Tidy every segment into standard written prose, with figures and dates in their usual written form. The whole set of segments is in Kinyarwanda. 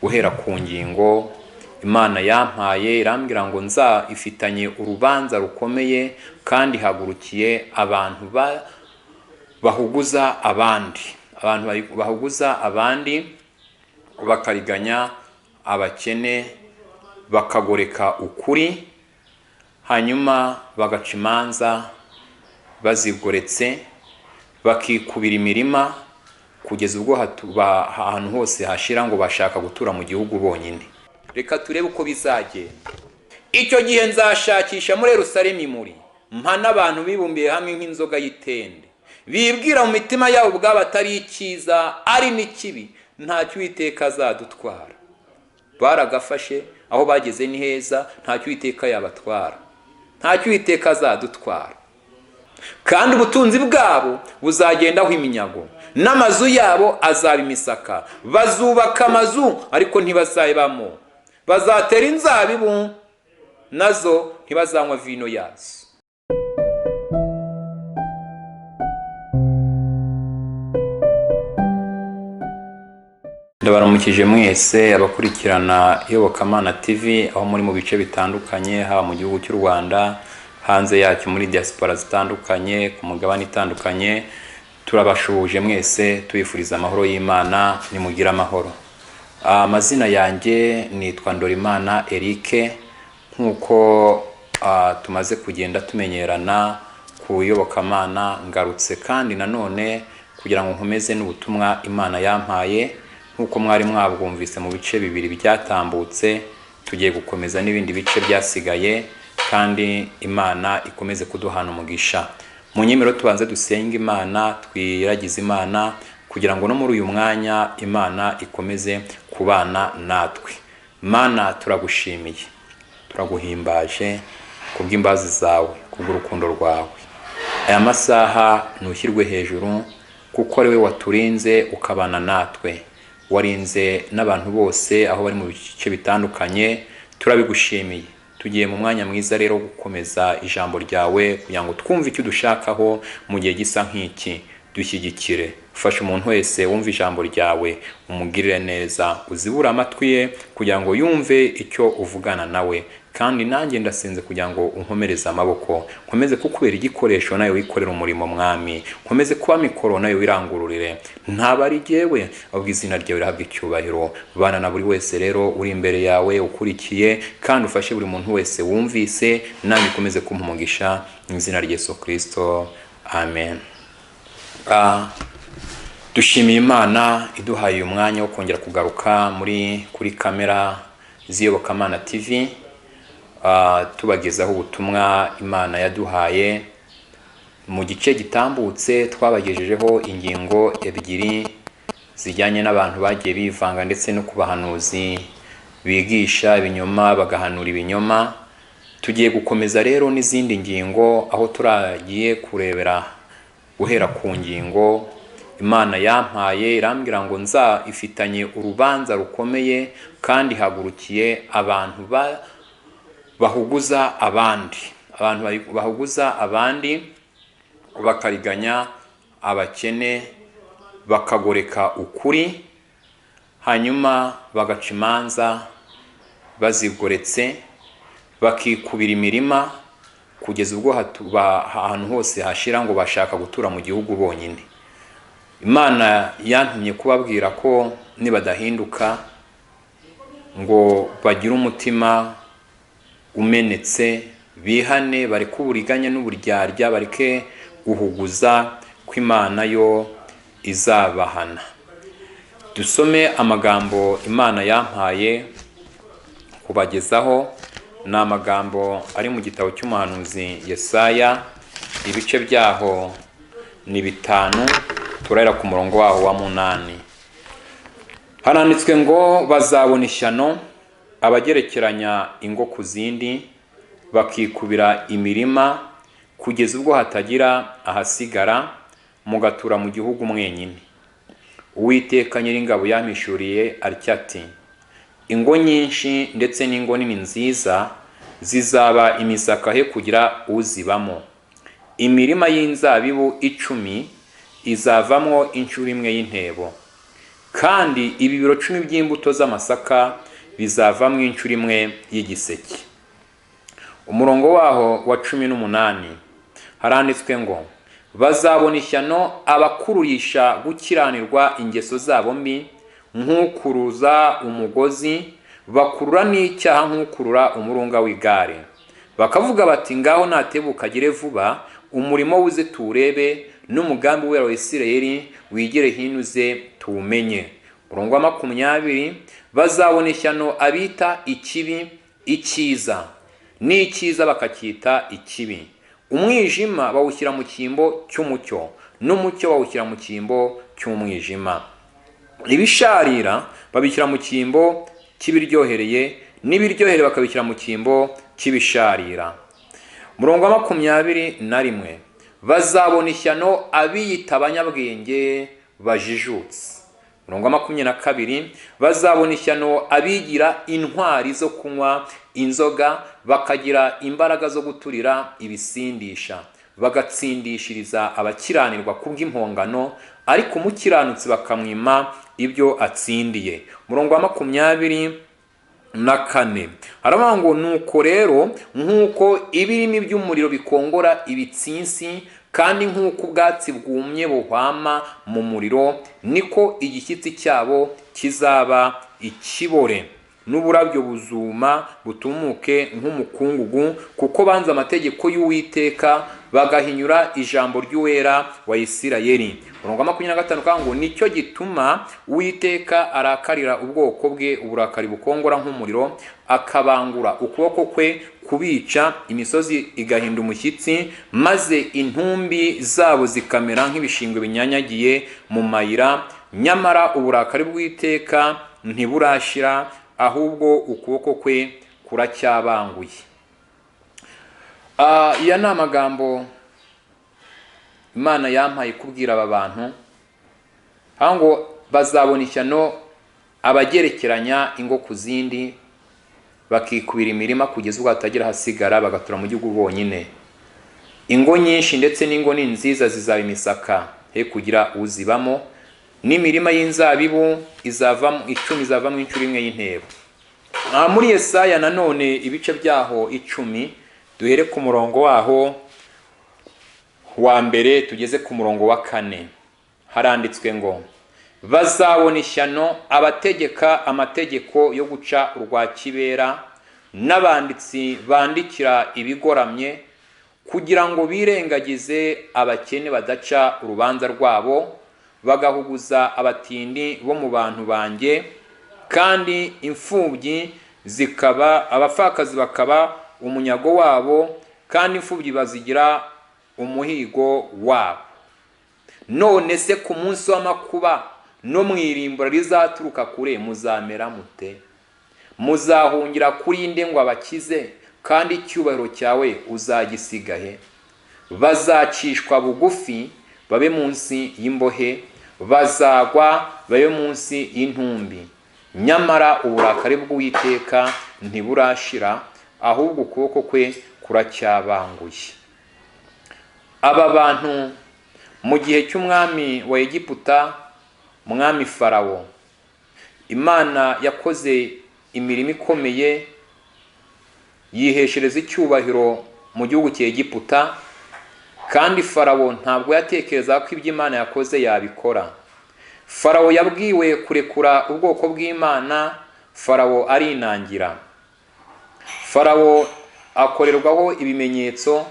guhera ku ngingo Imana yampaye irambwira ngo nza ifitanye urubanza rukomeye kandi hagurukiye abantu bahuguza abandi bakariganya abakene bakagoreka ukuri hanyuma bagaca imanza bazigoretse bakikubira imirima kugeza ubwo ahantu hose hashira ngo bashaka gutura mu gihugu bonyine. Reka turebe uko bizagenda. Icyo gihe nzashakisha muri Yerusalemu muri mpana abantu bibumbiye hamwe nk'inzoga y'itende, bibwira mu mitima yabo ubwabo atari icyiza ari n'ikibi, ntacyo Uwiteka azadutwara. Baragafashe aho bageze ni heza, ntacyo Uwiteka yabatwara, ntacyo Uwiteka azadutwara. Kandi ubutunzi bwabo buzagendaho iminyago, n'amazu yabo azaba imisaka. Bazubaka amazu ariko ntibazayibamo, bazatera inzabibu nazo ntibazanywa vino yazo. Ndabaramukije mwese abakurikirana Iyobokamana TV aho muri mu bice bitandukanye, haba mu gihugu cy'u Rwanda, hanze yacyo muri diaspora zitandukanye, ku mugabane itandukanye. Turabashuje mwese tubifuriza amahoro y'Imana, nimugira amahoro. Amazina yanjye nitwa Ndorimana Eric, nkuko tumaze kugenda tumenyerana ku Iyobokamana, ngarutse kandi nanone kugira ngo nkomeze n'ubutumwa Imana yampaye. Nkuko mwari mwabwumvise mu bice bibiri byatambutse, tugiye gukomeza n'ibindi bice byasigaye, kandi Imana ikomeze kuduhana umugisha. Mu nyemero tubanze dusenga Imana, twiragize Imana kugira ngo no muri uyu mwanya Imana ikomeze kubana natwe. Mana, turagushimiye, turaguhimbaje kubw'imbazi zawe, kubw'urukundo rwawe. Aya masaha ntushyirwe hejuru kuko ari we waturinze ukabana natwe, warinze n'abantu bose aho bari mu bice bitandukanye. Turabigushimiye. Tugiye mu mwanya mwiza rero gukomeza ijambo ryawe kugira ngo twumve icyo dushakaho mu gihe gisa nk'iki. Dushyigikire, ufashe umuntu wese wumva ijambo ryawe, umugirire neza, uzibura amatwi ye kugira ngo yumve icyo uvugana nawe. Kandi nanjye ndasenze kugira ngo unkomereze amaboko, nkomeze kukubera igikoresho nawe wikorera umurimo mwami, nkomeze kuba mikoro nawe wirangururire. Ntaba ari jyewe, ahubwo izina ryawe rihabwe icyubahiro. Bana na buri wese rero uri imbere yawe ukurikiye, kandi ufashe buri muntu wese wumvise, nanjye ukomeze kumpa umugisha mu izina rya Yesu Kristo, amen. Dushimiye Imana iduhaye uyu mwanya wo kongera kugaruka kuri kamera z'Iyobokamana TV, tubagezaho ubutumwa Imana yaduhaye. Mu gice gitambutse twabagejejeho ingingo ebyiri zijyanye n'abantu bagiye bivanga ndetse no kubahanuzi bigisha ibinyoma bagahanura ibinyoma. Tugiye gukomeza rero n'izindi ngingo aho turagiye kurebera guhera ku ngingo Imana yampaye irambwira ngo nza ifitanye urubanza rukomeye kandi hagurukiye abantu bahuguza abandi bakariganya abakene bakagoreka ukuri hanyuma bagaca imanza bazigoretse bakikubira imirima kugeza ubwo ahantu hose hashira ngo bashaka gutura mu gihugu bonyine. Imana yantumye kubabwira ko nibadahinduka ngo bagire umutima umenetse, bihane, bareke uburiganya n'uburyarya, bareke guhuguza, ko Imana yo izabahana. Dusome amagambo Imana yampaye kubagezaho. Ni amagambo ari mu gitabo cy'umuhanuzi Yesaya, ibice byaho ni 5, turahera ku murongo waho wa 8. Haranditswe ngo bazabona ishyano abagerekeranya ingo ku zindi, bakikubira imirima kugeza ubwo hatagira ahasigara, mugatura mu gihugu mwenyine. Uwiteka Nyiringabo yampishuriye atya ati, ingo nyinshi ndetse n'ingo nini nziza zizaba imisaka he kugira uzibamo. Imirima y'inzabibu 10 izavamo inshuro imwe y'intebo. kandi ibibiro 10 by'imbuto z'amasaka bizavamo inshuro imwe y'igiseke. Umurongo waho wa 18 haranditswe ngo bazabona ishyano abakururisha gukiranirwa ingeso zabo mbi nk'ukuruza umugozi, bakurura n'icyaha nk'ukurura umurunga w'igare, bakavuga bati ngaho natebuka agire vuba, umurimo wuze tuwurebe, n'umugambi wera wa Isirayeli wigere hinuze tuwumenye. Umurongo wa 20 bazabona ishyano abita ikibi icyiza, n'icyiza bakacyita ikibi. Umwijima bawushyira mu cyimbo cy'umucyo, n'umucyo bawushyira mu cyimbo cy'umwijima. Ibisharira babishyira mu cyimbo cy'ibiryohereye, n'ibiryohere bakabishyira mu cyimbo cy'ibisharira. Umurongo wa 21 bazabona ishyano abiyita abanyabwenge bajijutse. Umurongo wa 22 bazabona ishyano abigira intwari zo kunywa inzoga, bakagira imbaraga zo guturira ibisindisha, bagatsindishiriza abakiranirwa kubw'impongano, ariko umukiranutsi bakamwima ibyo atsindiye. Umurongo wa 24 haravuga ngo nuko rero nk'uko ibirimi by'umuriro bikongora ibitsinsi, kandi nk'uko ubwatsi bwumye buhwama mu muriro, niko igishyitsi cyabo kizaba ikibore, n'uburabyo buzuma butumuke nk'umukungugu, kuko banze amategeko y'Uwiteka bagahinyura ijambo ry'uwera wa Isirayeli. Umurongo wa 25 kandi ngo nicyo gituma Uwiteka arakarira ubwoko bwe uburakari bukongora nk'umuriro, akabangura ukuboko kwe kubica, imisozi igahinda umushyitsi, maze intumbi zabo zikamera nk'ibishingwe binyanyagiye mu mayira, nyamara uburakari bw'Uwiteka ntiburashira, ahubwo ukuboko kwe kuracyabanguye. Iya ni amagambo Imana yampaye kubwira aba bantu, ngo bazabona ishyano abagerekeranya ingo ku zindi, bakikubira imirima kugeza ubwo hatagira hasigara, bagatura mu gihugu bonyine. Ingo nyinshi ndetse n'ingo ni nziza zizaba imisaka he kugira uzibamo, n'imirima y'inzabibu izavamo 10 izavamo inshuro imwe y'intebo. Muri Yesaya nanone ibice byaho 10 duhere ku murongo waho wa mbere tugeze ku murongo wa 4 haranditswe ngo bazabona ishyano abategeka amategeko yo guca urwa kibera, n'abanditsi bandikira ibigoramye, kugira ngo birengagize abakene badaca urubanza rwabo, bagahuguza abatindi bo mu bantu banjye, kandi imfubyi zikaba abapfakazi bakaba umunyago wabo, kandi imfubyi bazigira umuhigo wabo. None se ku munsi w'amakuba no mwirimbura rizaturuka kure muzamera mute? Muzahungira kuri inde ngo abakize, kandi icyubahiro cyawe uzagisigahe? Bazacishwa bugufi babe munsi y'imbohe, bazagwa babe munsi y'intumbi, nyamara uburakari bw'Uwiteka ntiburashira, ahubwo ukuboko kwe kuracyabanguye. Aba bantu mu gihe cy'umwami wa Egiputa, umwami Farawo, Imana yakoze imirimo ikomeye, yiheshereza icyubahiro mu gihugu cya Egiputa, kandi Farawo ntabwo yatekereza ko ibyo Imana yakoze yabikora. Farawo yabwiwe kurekura ubwoko bw'Imana, Farawo arinangira. Farawo akorerwaho ibimenyetso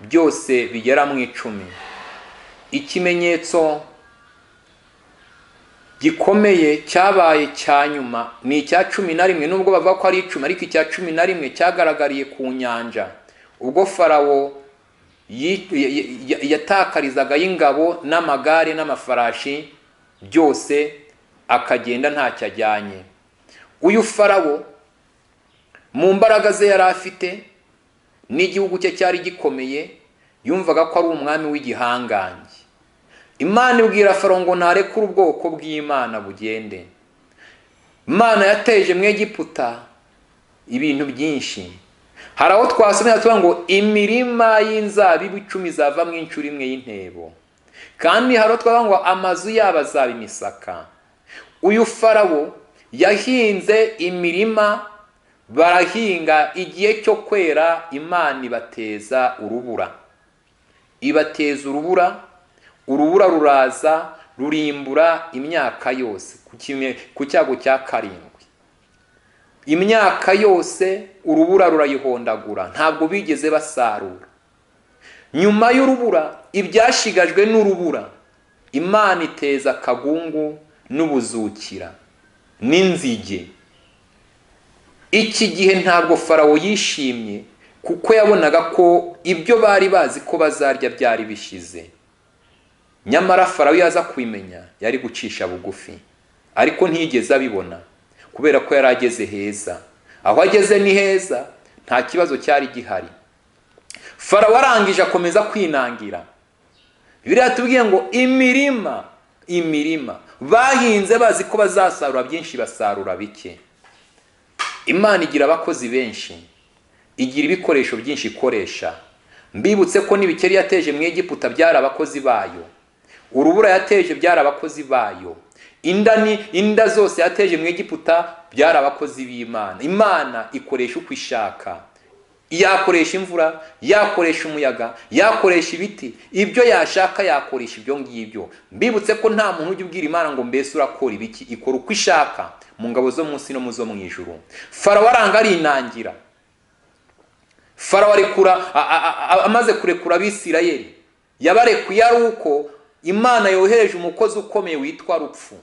byose bigera mu 10. Ikimenyetso gikomeye cyabaye cya nyuma ni icya 11, nubwo bavuga ko ari 10, ariko icya 11 cyagaragariye ku nyanja, ubwo Farawo yatakarizaga y'ingabo n'amagare n'amafarashi byose, akagenda ntacyo ajyanye. Uyu Farawo mu mbaraga ze yari afite, n'igihugu cye cyari gikomeye, yumvaga ko ari umwami w'igihangange. Imana ibwira Farawo ngo narekure ubwoko bw'Imana bugende. Imana yateje mu Egiputa ibintu byinshi. Hari aho twasomera tuvuga ngo imirima y'inzabibu 10 izavamo inshuro imwe y'intebo, kandi hari aho twavuga ngo amazu yabo azaba imisaka. uyu Farawo yahinze imirima, barahinga, igihe cyo kwera Imana ibateza urubura. Ibateza urubura ruraza rurimbura imyaka yose ku cyago cya 7. Imyaka yose urubura rurayihondagura, ntabwo bigeze basarura. Nyuma y'urubura, ibyashigajwe n'urubura, Imana iteza akagungu n'ubuzukira n'inzige. Iki gihe ntabwo Farawo yishimye, kuko yabonaga ko ibyo bari bazi ko bazarya byari bishize. Nyamara Farawo yaza kwimenya yari gucisha bugufi, ariko ntiyigeze abibona kubera ko yari ageze heza. Aho ageze ni heza, nta kibazo cyari gihari. Farawo arangije akomeza kwinangira. Bibiliya tubwiye ngo imirima bahinze bazi ko bazasarura byinshi, basarura bike. Imana igira abakozi benshi, igira ibikoresho byinshi ikoresha. Mbibutse ko n'ibikeri yateje mu Egiputa byari abakozi bayo, urubura yateje byari abakozi bayo, inda zose yateje mu Egiputa byari abakozi b'Imana. Imana ikoresha uko ishaka, yakoresha imvura, yakoresha umuyaga, yakoresha ibiti, ibyo yashaka yakoresha ibyo ngibyo. Mbibutse ko nta muntu ujya ubwira Imana ngo mbese urakora ibiki, ikora uko ishaka mu ngabo zo munsi no mu zo mu ijuru. Farawo aranga arinangira. Farawo amaze kurekura Abisirayeli, yabarekuye ari uko Imana yohereje umukozi ukomeye witwa Rupfu.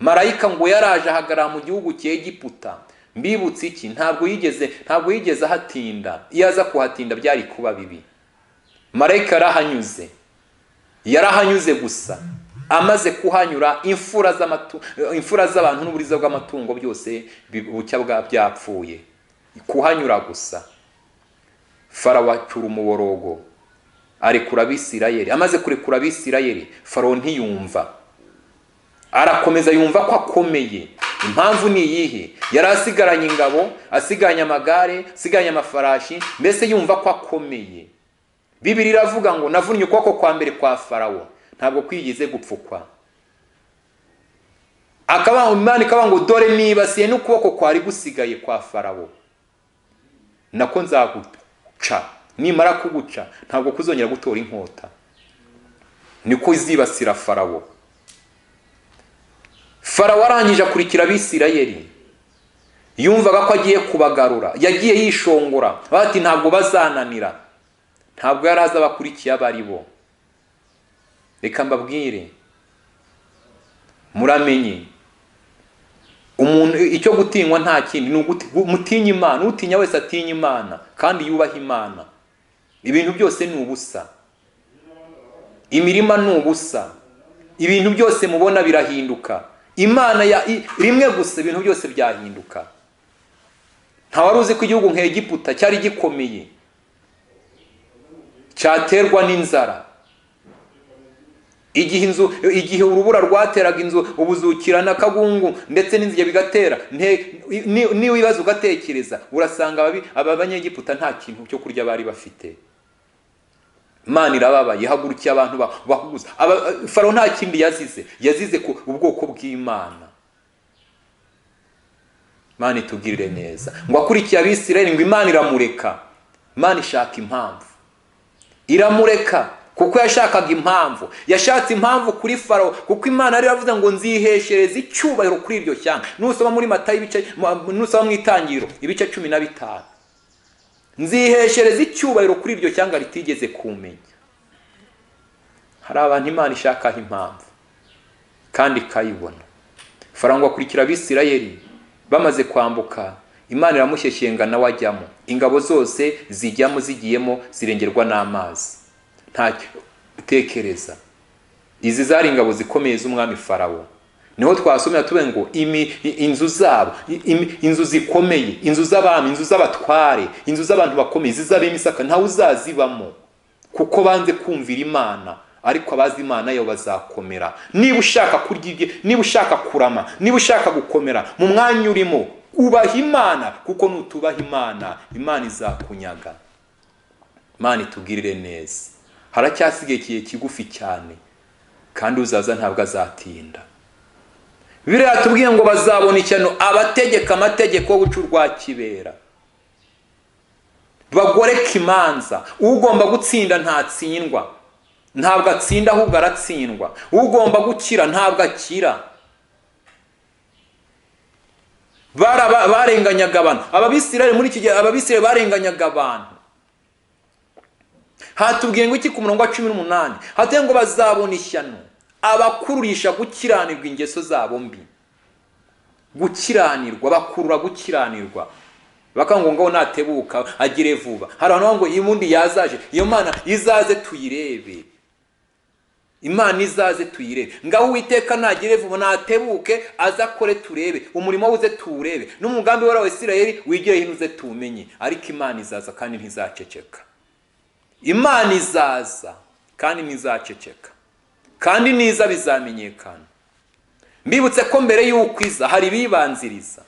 Marayika ngo yaraje ahagarara mu gihugu cy'Egiputa. Mbibutse iki, ntabwo yigeze ahatinda. Iyo aza kuhatinda byari kuba bibi. Marayika yarahanyuze gusa. Amaze kuhanyura, imfura z'abantu n'uburiza bw'amatungo byose bucya byapfuye. Kuhanyura gusa. Farawo acura umuborogo, arekura Abisirayeli. Amaze kurekura Abisirayeli, Farawo ntiyumva, arakomeza yumva ko akomeye. Impamvu ni iyihe? Yari asigaranye ingabo, asigaranye amagare, asigaranye amafarashi, mbese yumva ko akomeye. Bibiliya iravuga ngo navunnye ukuboko kwa mbere kwa Farawo, ntabwo kwigize gupfukwa. Imana ikavuga ngo dore nibasiye n'ukuboko kwari gusigaye kwa Farawo, nako nzaguca. Nimara kuguca ntabwo kuzongera gutora inkota. Niko izibasira Farawo. Farawo arangije akurikira Abisirayeli, yumvaga ko agiye kubagarura, yagiye yishongora, bati ntabwo bazananira. Ntabwo yari azi abakurikiye abari bo. Reka mbabwire, muramenye umuntu icyo gutinywa nta kindi, mutinya Imana. Utinya wese atinya Imana kandi yubaha Imana. Ibintu byose ni ubusa, imirima ni ubusa, ibintu byose mubona birahinduka. Imana rimwe gusa ibintu byose byahinduka. Nta wari uzi ko igihugu nk'Egiputa cyari gikomeye, cyaterwa n'inzara. Igihe urubura rwateraga inzu, ubuzukira n'akagungu ndetse n'inzige bigatera, niba ibibazo ugatekereza urasanga abanyegiputa nta kintu cyo kurya bari bafite. Imana irababaye, ihagurukiye abantu bahuguza. Farawo nta kindi yazize ku ubwoko bw'Imana. Imana itugirire neza. Ngo akurikiye Abisirayeli, ngo Imana iramureka. Imana ishaka impamvu, iramureka kuko yashakaga impamvu. Yashatse impamvu kuri Farawo kuko Imana yari yavuze ngo nziheshereza icyubahiro kuri iryo shyanga. Nusoma muri Matayo nusoma mu Itangiriro ibice 15, nziheshereza icyubahiro kuri iryo shyanga ritigeze kumenya. Hari abantu Imana ishakaho impamvu kandi kayibona. Farawo akurikira Abisirayeli, bamaze kwambuka Imana iramushyeshyenga nawe ajyamo. Ingabo zose zigiyemo zirengerwa n'amazi. Nta tekereza, izi zari ingabo zikomeye z'umwami Farawo. Niho twasomera tube ngo inzu zabo, inzu zikomeye, inzu z'abami, inzu z'abatware, inzu z'abantu bakomeye, zizab'imisaka ntawe uzazibamo kuko banze kumvira Imana. Ariko abazi Imana yo bazakomera. Niba ushaka kurya ibye, niba ushaka kurama, niba ushaka gukomera mu mwanya urimo, ubaha Imana, kuko nutubaha Imana, Imana izakunyaga. Imana itugirire neza. Haracyasigaye igihe kigufi cyane kandi uzaza ntabwo azatinda. Bibiliya tubwiye ngo bazabona ishyano abategeka amategeko yo guca urwa kibera, bagoreka imanza. Ugomba gutsinda ntatsindwa, ntabwo atsinda ahubwo aratsindwa. Ugomba gukira ntabwo akira. Barenganyaga abantu. Ababisirayeli muri iki gihe, ababisirayeli barenganyaga abantu. Hatubwiye ngo iki ku murongo wa 18, hatubwiye ngo bazabona ishyano abakururisha gukiranirwa ingeso zabo mbi. Gukiranirwa, bakurura gukiranirwa. Bakango ngo natebuka agire vuba. Hari abantu ngo imundi yazaje, iyo Mana izaze tuyirebe. Imana izaze tuyirebe. Ngaho Uwiteka nagire vuba natebuke azakore turebe, umurimo uze tuwurebe, n'umugambi w'Abisirayeli Isirayeli wigire hinuze tumenye. Ariko Imana izaza kandi ntizaceceka. Imana izaza kandi ntizaceceka, kandi niza bizamenyekana. Mbibutse ko mbere y'uko iza hari bibanziriza.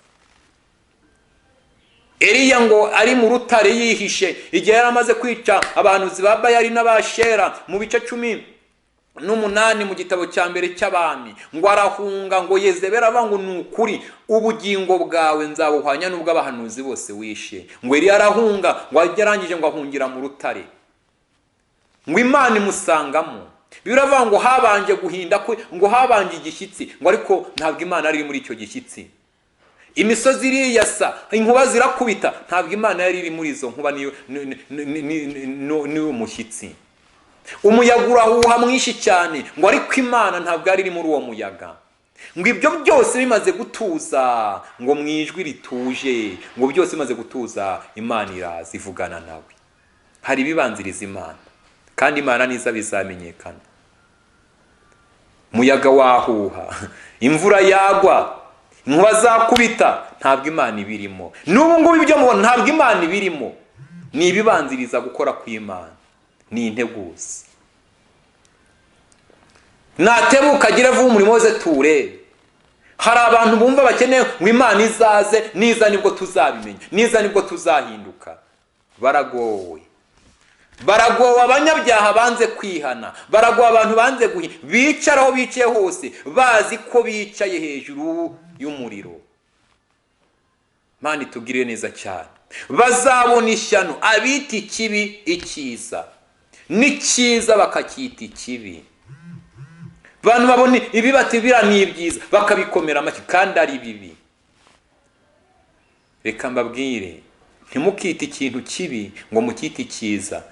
Eliya ngo ari mu rutare yihishe igihe yaramaze kwica abantu ba Bayali n'Abashera mu bice 18 mu gitabo cya mbere cy'Abami, ngo arahunga ngo Yezebeli avango n'ukuri ubugingo bwawe nzabuhwanya n'ubwo abahanuzi bose wishe. Ngo Eliya arahunga ngo yarangije ngo ahungira mu rutare, ngo Imana imusangamo. Biravuga ngo habanje guhinda kwe, ngo habanje igishyitsi, ngo ariko ntabwo Imana ari muri icyo gishyitsi. Imisozi iriyasa, inkuba zirakubita, ntabwo Imana yari iri muri izo nkuba, niyo mushyitsi. Umuyaga urahuha mwinshi cyane, ngo ariko Imana ntabwo yari iri muri uwo muyaga. Ngo ibyo byose bimaze gutuza, ngo mwijwi rituje, ngo byose bimaze gutuza, Imana iraza ivugana nawe. Hari bibanziriza Imana, kandi Imana niza bizamenyekana. Muyaga wahuha, imvura yagwa, inkuba zakubita, ntabwo Imana ibirimo. N'ubu ngubu ibyo mubona ntabwo Imana ibirimo. Ni ibibanziriza gukora kw'Imana, ni integuza. Natebuka agire vuba umurimo uze tuwurebe. Hari abantu bumva bakeneye ngo Imana izaze, niza nibwo tuzabimenya, niza nibwo tuzahinduka. Baragowe. Baragowe abanyabyaha banze kwihana, baragowe abantu banze bicara aho bicaye hose bazi ko bicaye hejuru y'umuriro. Imana itugirire neza cyane. Bazabona ishyano abita ikibi icyiza, n'icyiza bakacyita ikibi. Abantu babona ibibati bira n'ibyiza bakabikomera amashyi kandi ari bibi. Reka mbabwire, ntimukite ikintu kibi ngo mukite icyiza,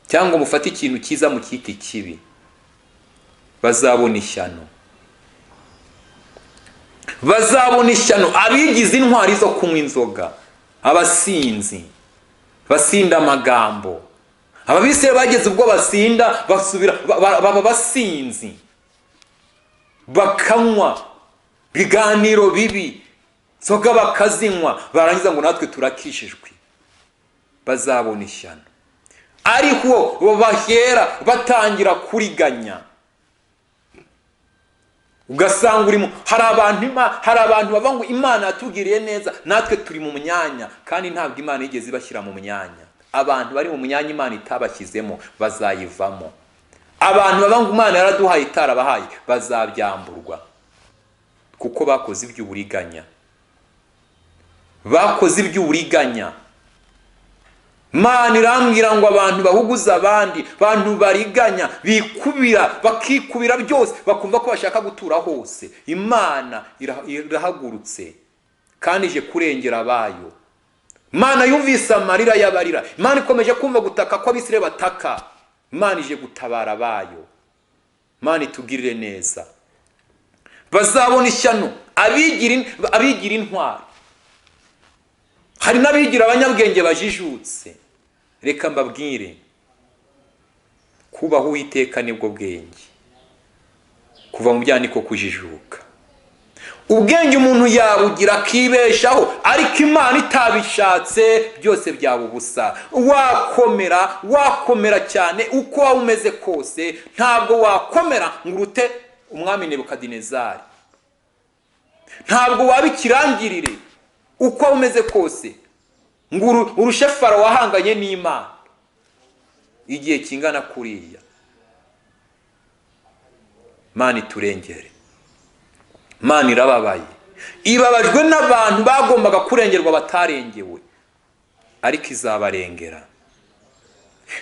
cyangwa mufate ikintu cyiza mukite kibi. Bazabona ishyano. Bazabona ishyano abigize intwari zo kunywa inzoga, abasinzi basinda amagambo. Ababisirayeli bageze ubwo basinda basubira baba basinzi, bakanywa biganiro bibi, inzoga bakazinywa, barangiza ngo natwe turakishijwe. Bazabona ishyano. Ariko bahera batangira kuriganya. Ugasanga urimo hari abantu bava ngo Imana yatugiriye neza, natwe turi mu myanya, kandi ntabwo Imana yigeze ibashyira mu myanya. Abantu bari mu myanya Imana itabashyizemo bazayivamo. Abantu bava ngo Imana yaraduhaye itarabahaye bazabyamburwa, kuko bakoze iby'uburiganya. Bakoze iby'uburiganya. Imana irambwira ngo abantu bahuguza abandi, abantu bariganya, bikubira, bakikubira byose, bakumva ko bashaka gutura hose. Imana irahagurutse kandi ije kurengera abayo. Imana yumvise amarira y'abarira. Imana ikomeje kumva gutaka ko Abisirayeli bataka. Imana ije gutabara abayo. Imana itugirire neza. Bazabona ishyano abigira intwari. Hari n'abigira abanyabwenge bajijutse. Reka mbabwire, kubaha Uwiteka nibwo bwenge. Kuva mu byaha niko kujijuka. Ubwenge umuntu yabugira akibeshaho, ariko Imana itabishatse byose byaba ubusa. Wakomera cyane uko waba umeze kose, ntabwo wakomera ngo urute umwami Nebukadinezari. Ntabwo wabikirangirire uko waba umeze kose ngo urushe Farawo wahanganye n'Imana igihe kingana kuriya. Imana iturengere. Imana irababaye, ibabajwe n'abantu bagombaga kurengerwa batarengewe, ariko izabarengera.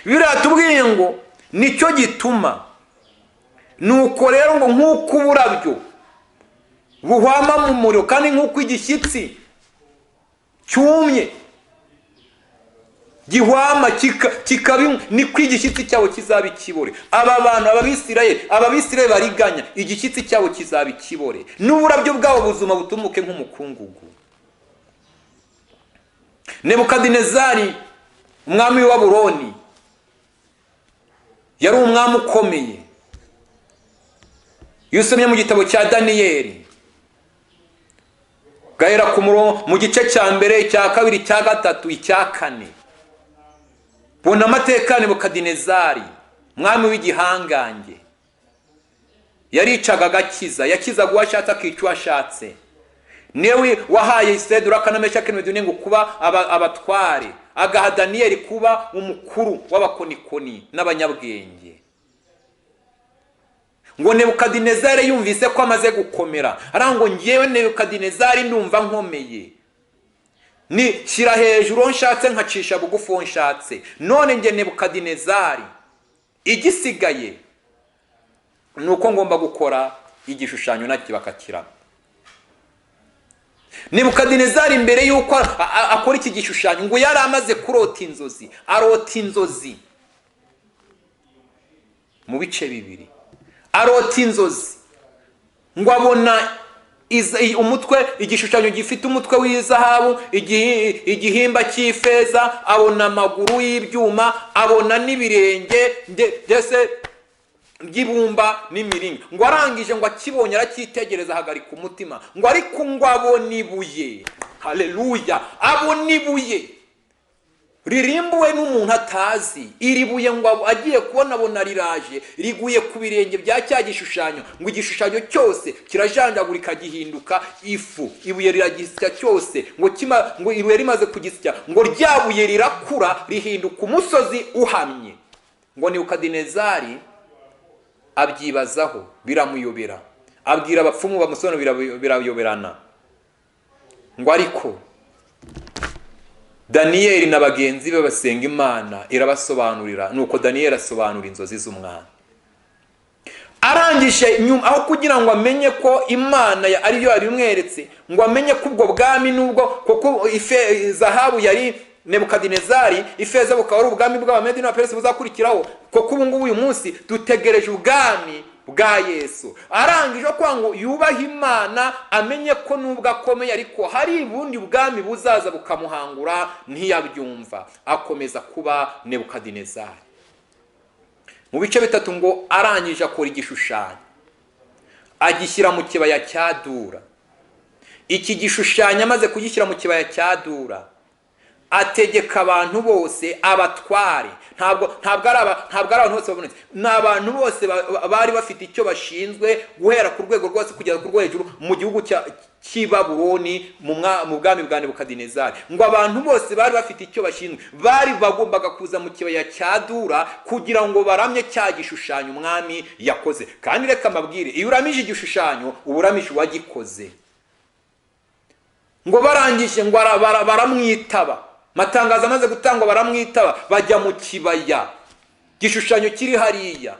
Biratubwiye ngo nicyo gituma, nuko rero ngo nk'uko uburabyo buhwama mu muriro kandi nk'uko igishyitsi cyumye gihwama kikaba, niko igishyitsi cyabo kizaba ikibore. Aba bantu ababisirayeli bariganya, igishyitsi cyabo kizaba ikibore, n'uburabyo bwabo buzuma butumuke nk'umukungugu. Nebukadinezari umwami wa Babuloni yari umwami ukomeye. Iyo usomye mu gitabo cya Daniyeli, gahera ku murongo mu gice cya mbere, icya kabiri, icya gatatu, icya kane, bona amateka ya Nebukadinezari umwami w'igihangange. Yaricaga agakiza, yakizaga uwo ashatse akica uwo ashatse. Niwe wahaye Iseduraka na Meshaki n'Abedenego kuba abatware, agaha Daniyeli kuba umukuru w'abakonikoni n'abanyabwenge. Ngo Nebukadinezari yumvise ko amaze gukomera, arango ngewe Nebukadinezari ndumva nkomeye, ni shyira hejuru nshatse nkacisha bugufi nshatse. None nge Nebukadinezari igisigaye nuko ngomba gukora igishushanyo nacyo bakakira. Nebukadinezari imbere yuko akora iki gishushanyo ngo yari amaze kurota inzozi, arota inzozi mu bice bibiri. Arota inzozi ngo abona umutwe, igishushanyo gifite umutwe w'izahabu, igihimba cy'ifeza, abona amaguru y'ibyuma, abona n'ibirenge ndetse by'ibumba n'imiringa. Ngo arangije ngo akibonye aracyitegereza, ahagarika umutima, ngo ariko ngo abona ibuye. Haleluya! Abona ibuye ririmbuwe n'umuntu atazi. Iri buye ngo agiye kubona abona riraje riguye ku birenge bya cya gishushanyo, ngo igishushanyo cyose kirajanjagurika gihinduka ifu. Ibuye riragisya cyose, ngo ibuye rimaze kugisya, ngo ryabuye rirakura rihinduka umusozi uhamye. Ngo Nebukadinezari abyibazaho, biramuyobera, abwira abapfumu bamusobanura, birayoberana. Ngo ariko Daniyeli na bagenzi be basenga Imana irabasobanurira, nuko Daniyeli asobanura inzozi z'umwami. Arangije nyuma, aho kugira ngo amenye ko Imana ariyo yabimweretse, ngo amenye ko ubwo bwami nubwo kuko zahabu yari Nebukadinezari, ifeza bukaba ari ubwami bw'Abamedi n'Abaperesi buzakurikiraho, kuko ubu ngubu uyu munsi dutegereje ubwami bwa Yesu. Arangije kwa ngo yubaha Imana, amenye ko nubwo akomeye ariko hari ubundi bwami buzaza bukamuhangura, ntiyabyumva. Akomeza kuba Nebukadinezari mu bice bitatu. Ngo arangije akora igishushanyo, agishyira mu kibaya cya Dura. Iki gishushanyo amaze kugishyira mu kibaya cya Dura, ategeka abantu bose, abatware, ntabwo ari abantu bose babonetse, n'abantu bose bari bafite icyo bashinzwe, guhera ku rwego rwose kugeza ku rwo hejuru mu gihugu cy'i Babuloni mu bwami bwa Nebukadinezari. Ngo abantu bose bari bafite icyo bashinzwe, bari bagombaga kuza mu kibaya cya Dura kugira ngo baramye cya gishushanyo umwami yakoze. Kandi reka mbabwire, iyo uramije igishushanyo uba uramije uwagikoze. Ngo barangije ngo baramwitaba, matangazo amaze gutangwa baramwitaba, bajya mu kibaya, igishushanyo kiri hariya.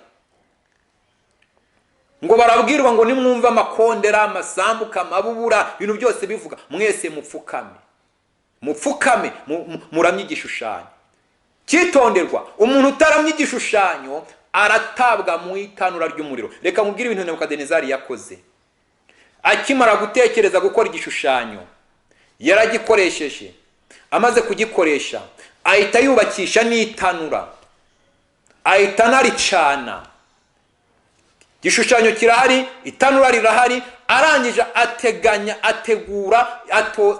Ngo barabwirwa ngo nimwumva amakondera, amasambuka, amabubura, ibintu byose bivuga, mwese mupfukame muramye igishushanyo. Cyitonderwa, umuntu utaramye igishushanyo aratabwa mu itanura ry'umuriro. Reka mubwire ibintu Nebukadinezari yakoze. Akimara gutekereza gukora igishushanyo, yaragikoresheje, amaze kugikoresha ahita yubakisha n'itanura, ahita anaricana. Igishushanyo kirahari, itanura rirahari. Arangije ategura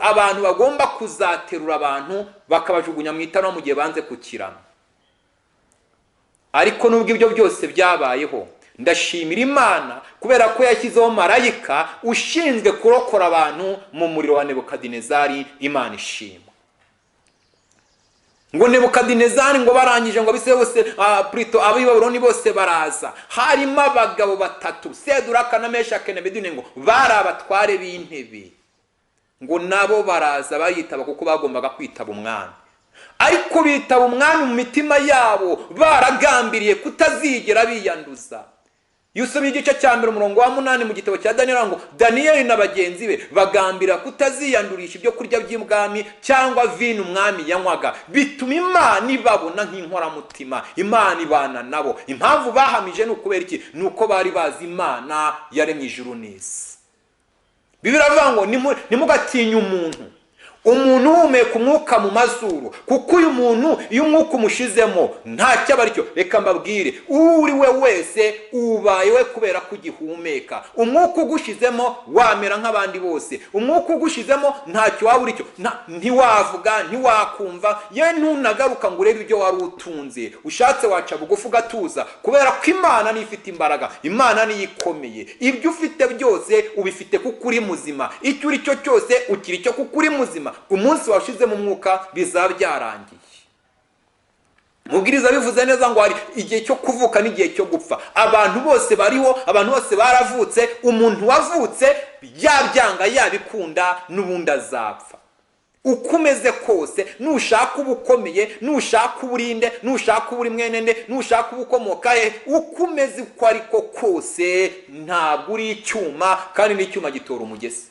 abantu bagomba kuzaterura abantu bakabajugunya mu itanura mu gihe banze kukirama. Ariko nubwo ibyo byose byabayeho, ndashimira Imana kubera ko yashyizeho marayika ushinzwe kurokora abantu mu muriro wa Nebukadinezari. Imana ishimwe. ngo Nebukadinezari ngo barangije ngo abise bose P.2 ab'i Babuloni bose baraza, harimo abagabo batatu Seduraka na Meshaki na Abedenego bari abatware b'intebe, ngo nabo baraza bayitaba kuko bagombaga kwitaba umwami, ariko bitaba umwami mu mitima yabo baragambiriye kutazigera biyanduza. Yusomye igice cya mbere umurongo wa 8 mu gitabo cya Daniel ngo Daniyeli na bagenzi be bagambira kutaziyandurisha ibyo kurya by'ibwami cyangwa vino umwami yanywaga, bituma Imana ibabona nk'inkoramutima, Imana ibana nabo. Impamvu bahamije ni ukubera iki? Nuko bari bazi Imana yaremye ijuru n'isi. Bibiliya ivuga ngo nimugatinye umuntu uhumeka umwuka mu mazuru, kuko uyu muntu iyo umwuka umushizemo ntacyo aba aricyo. Reka mbabwire, uri we wese ubayewe kubera kugihumeka. Umwuka ugushizemo wamera nk'abandi bose, umwuka ugushizemo ntacyo waba uricyo, ntiwavuga ntiwakumva, ye ntunagaruka ngo urebe ibyo wari utunze, ushatse waca bugufi ugatuza, kubera ko Imana ni ifite imbaraga, Imana ni ikomeye. Ibyo ufite byose ubifite kuko uri muzima, icyo uri cyo cyose ukiri cyo kuko uri muzima. Umunsi washize mu mwuka bizaba byarangiye. Mubwiriza bivuze neza ngo hari igihe cyo kuvuka n'igihe cyo gupfa. Abantu bose bariho, abantu bose baravutse. Umuntu wavutse yabyanga yabikunda n'ubundi azapfa. Ukumeze kose, nushaka ubukomeye, nushaka uburinde, nushaka uburi mwenende, nushaka ubukomoka he, ukumeze uko ariko kose ntabwo uri icyuma, kandi n'icyuma gitora umugezi.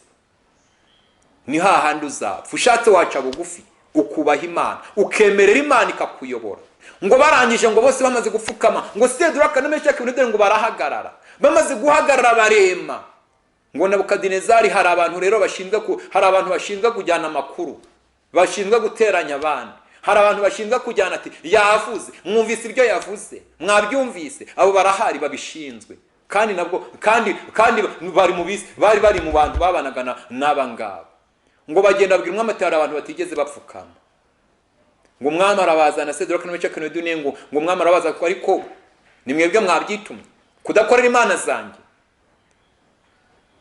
Ni hahandi uzapfa. Ushatse waca bugufi ukubaha Imana, ukemerera Imana ikakuyobora. Ngo barangije ngo bose bamaze gupfukama, ngo Seduraka na Meshaki ngo barahagarara. Bamaze guhagarara barema. Ngo Nebukadinezari hari abantu rero bashinzwe kujyana amakuru, bashinzwe guteranya abandi. Hari abantu bashinzwe kujyana ati yavuze, mwumvise ibyo yavuze, mwabyumvise. Abo barahari babishinzwe, kandi nabwo kandi bari mu bantu babanaga n'abangaba. Ngo bagenda babwira umwami ati hari abantu batigeze bapfukama. Ngo umwami arabazana Seduraka na Meshaki na Abedenego, ngo umwami arabaza ko ariko ni mwebwe mwabyitumye kudakorera Imana zanjye.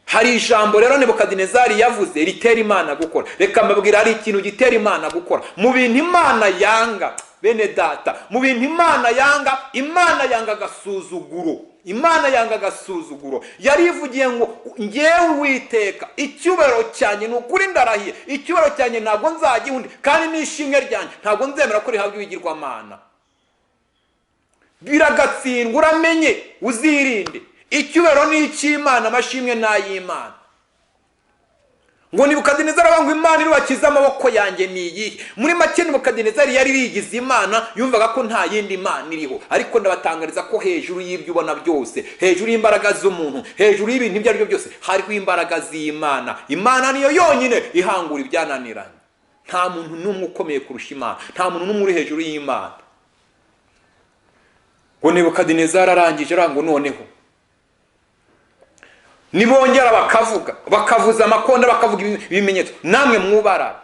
Hari ijambo rero Nebukadinezari yavuze ritera Imana gukora. Reka mbabwira, hari ikintu gitera Imana gukora. Mu bintu Imana yanga, bene data, mu bintu Imana yanga agasuzuguro. Imana yanga agasuzuguro. Yarivugiye ngo ngewe Uwiteka icyubahiro cyanjye ni ukuri ndarahiye, icyubahiro cyanjye ntabwo nzagihundi, kandi n'ishimwe ryanjye ntabwo nzemera ko rihabwa ibigirwamana. Biragatsindwa, uramenye uzirinde. Icyubahiro ni icy'Imana, amashimwe ni ay'Imana. Ngo Nebukadinezari ngo Imana iribakiza amaboko yanjye ni iyihe? Muri make Nebukadinezari yari yigize Imana, yumvaga ko nta yindi Imana iriho. Ariko ndabatangariza ko hejuru y'ibyo ubona byose, hejuru y'imbaraga z'umuntu, hejuru y'ibintu ibyo ari byo byose, hariho imbaraga z'Imana. Imana niyo yonyine ihangura ibyananiranye. Nta muntu n'umwe ukomeye kurusha Imana, nta muntu n'umwe uri hejuru y'Imana. Ngo Nebukadinezari arangije arango noneho nibongera bakavuza amakonda, bakavuga ibimenyetso, namwe mwubara.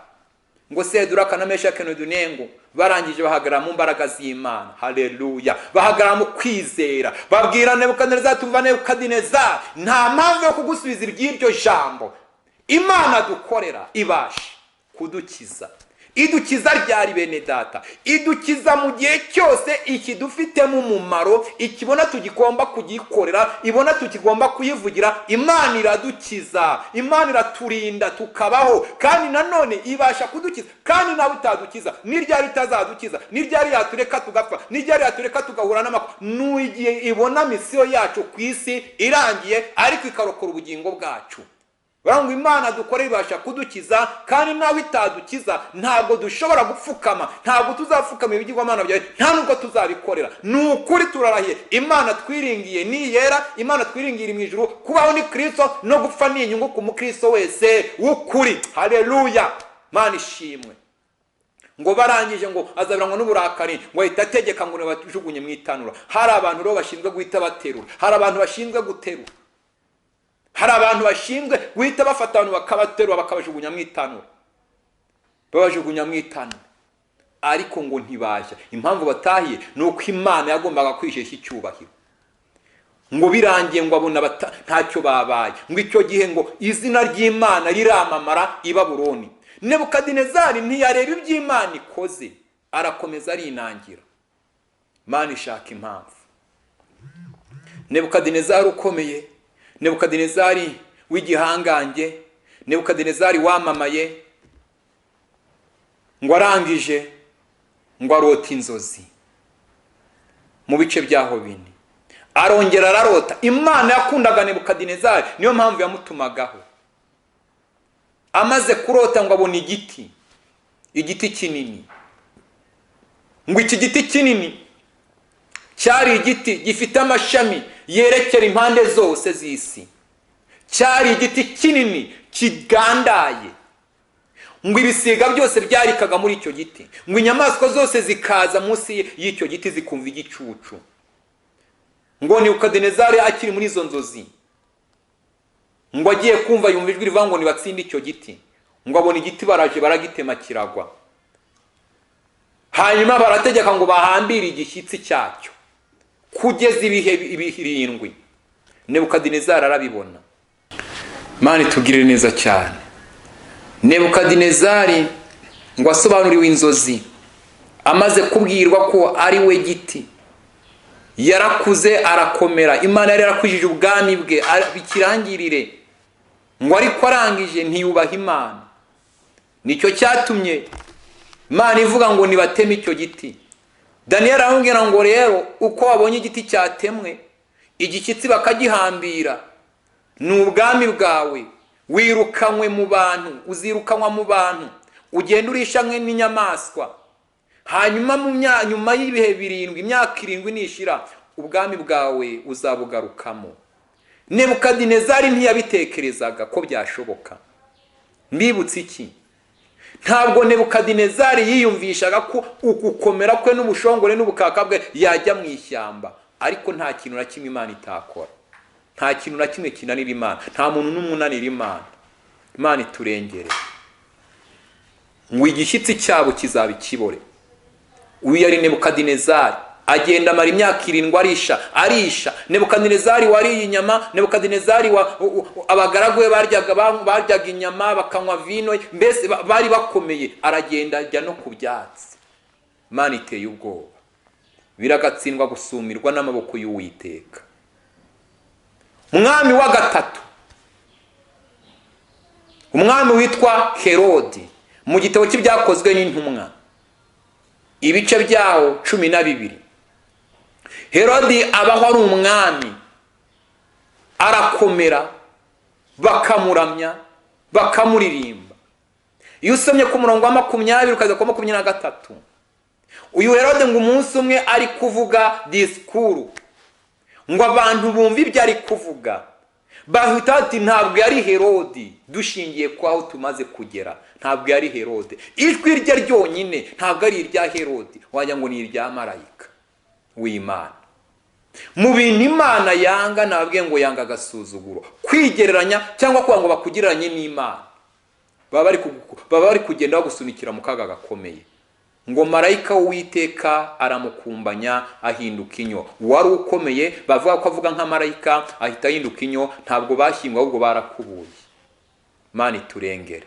Ngo Seduraka na Meshaki na Abedenego barangije bahagarara mu mbaraga z'Imana. Haleluya. Bahagarara mu kwizera. Babwira Nebukadinezari, tumva Nebukadinezari, nta mpamvu yo kugusubiza iby'iryo jambo. Imana dukorera ibasha kudukiza. Idukiza ryari bene data? Idukiza mu gihe cyose ikidufitemo umumaro, ikibona tugomba kugikorera, ibona tukigomba kuyivugira. Imana iradukiza, Imana iraturinda tukabaho, kandi nanone ibasha kudukiza. Kandi nawe utadukiza, n'iryari itazadukiza, n'iryari yatureka tugapfa, n'iryari yatureka tugahura n'amakuba. N'igihe ibona misiyo yacu ku isi irangiye, ariko ikarokora ubugingo bwacu. Barangu Imana dukora ibasha kudukiza, kandi nawe itadukiza ntabwo dushobora gupfukama, ntabwo tuzapfukama ibigirwamana byawe, nta nubwo tuzabikorera. Nukuri turarahiye, Imana twiringiye ni yera, Imana twiringiye mu ijuru. Kubaho ni Kristo, no gupfa ni inyungu ku mukristo wese w'ukuri. Haleluya, Mana ishimwe. Ngo barangije ngo azabirangwa n'uburakari, ngo ahita ategeka ngo bajugunye mu itanura. Hari abantu rero bashinzwe guhita baterura, hari abantu bashinzwe guterura, hari abantu bashinzwe guhita bafata abantu bakabaterura bakabajugunya mu itanura, babajugunya mu itanura. Ariko ngo ntibashya. Impamvu batahiye ni uko Imana yagombaga kwishesha icyubahiro. Ngo birangiye ngo abona ntacyo babaye. Ngo icyo gihe ngo izina ry'Imana riramamara i Babuloni. Nebukadinezari ntiyareba iby'Imana ikoze. arakomeza arinangira. Imana ishaka impamvu. Nebukadinezari ukomeye, Nebukadinezari w'igihangange, Nebukadinezari wamamaye, ngo arangije ngo arota inzozi mu bice byaho bine. Arongera ararota. Imana yakundaga Nebukadinezari, niyo mpamvu yamutumagaho. Amaze kurota ngo abona igiti kinini. Ngo iki giti kinini cyari igiti gifite amashami yerekera impande zose z'isi. Cyari igiti kinini kigandaye. Ngo ibisiga byose byarikaga muri icyo giti. Ngo inyamaswa zose zikaza munsi y'icyo giti zikumva igicucu. Ngo Nebukadinezari akiri muri izo nzozi, ngo agiye kumva yumva ijwi rivuga ngo nibatsinde icyo giti. Ngo abona igiti baraje baragitema kiragwa. Hanyuma barategeka ngo bahambire igishyitsi cyacyo kugeza ibihe 7. Nebukadinezari arabibona. Imana itugirire neza cyane. Nebukadinezari ngo asobanuriwe inzozi, amaze kubwirwa ko ari we giti, yarakuze arakomera. Imana yari yarakwijije ubwami bwe bikirangirire. Ngo ariko arangije ntiyubaha Imana. Nicyo cyatumye Imana ivuga ngo nibateme icyo giti. Daniel arambwira ngo rero uko wabonye igiti cyatemwe, igishyitsi bakagihambira, ni ubwami bwawe, wirukanywe mu bantu, uzirukanwa mu bantu, ugenda urishamwe n'inyamaswa. Hanyuma nyuma y'ibihe 7, imyaka 7 nishira, ubwami bwawe uzabugarukamo. Nebukadinezari ntiyabitekerezaga ko byashoboka. Mbibutse iki? Ntabwo Nebukadinezari yiyumvishaga ko ukukomera kwe n'ubushongore n'ubukaka bwe yajya mu ishyamba. Ariko nta kintu na kimwe Imana itakora. Nta kintu na kimwe kinanira Imana. Nta muntu n'umunanira Imana. Imana iturengere. Ngo igishyitsi cyabo kizaba ikibore. Uyu yari Nebukadinezari. Agenda amara imyaka 7 arisha. Nebukadinezari wariye inyama, Nebukadinezari abagaragu be baryaga inyama bakanywa vino, mbese bari bakomeye. Aragenda ajya no ku byatsi. Imana iteye ubwoba. Biragatsindwa gusumirwa n'amaboko y'Uwiteka. Umwami wa gatatu, umwami witwa Herodi, mu gitabo cy'ibyakozwe n'intumwa, ibice byaho 12. Herodi abaho ari umwami, arakomera, bakamuramya, bakamuririmba. Iyo usomye ku murongo wa 20 ukaza ku 23, uyu Herode ngo umunsi umwe ari kuvuga disikuru, ngo abantu bumva ibyo ari kuvuga, bahita ati ntabwo yari Herodi, dushingiye kwaho tumaze kugera, ntabwo yari Herode. Ijwi rye ryonyine ntabwo ari irya Herodi, wajya ngo ni irya marayika w'Imana. Mu bintu Imana yanga, nabwiye ngo yanga agasuzuguro, kwigereranya cyangwa kuba ngo bakugereranye n'Imana. Baba bari kugenda bagusunikira mu kaga gakomeye. Ngo marayika w'Uwiteka aramukumbanya ahinduka inyo. Wari ukomeye, bavuga ko avuga nka marayika ahita ahinduka inyo, ntabwo bashyingwa ahubwo barakubuye. Imana iturengere.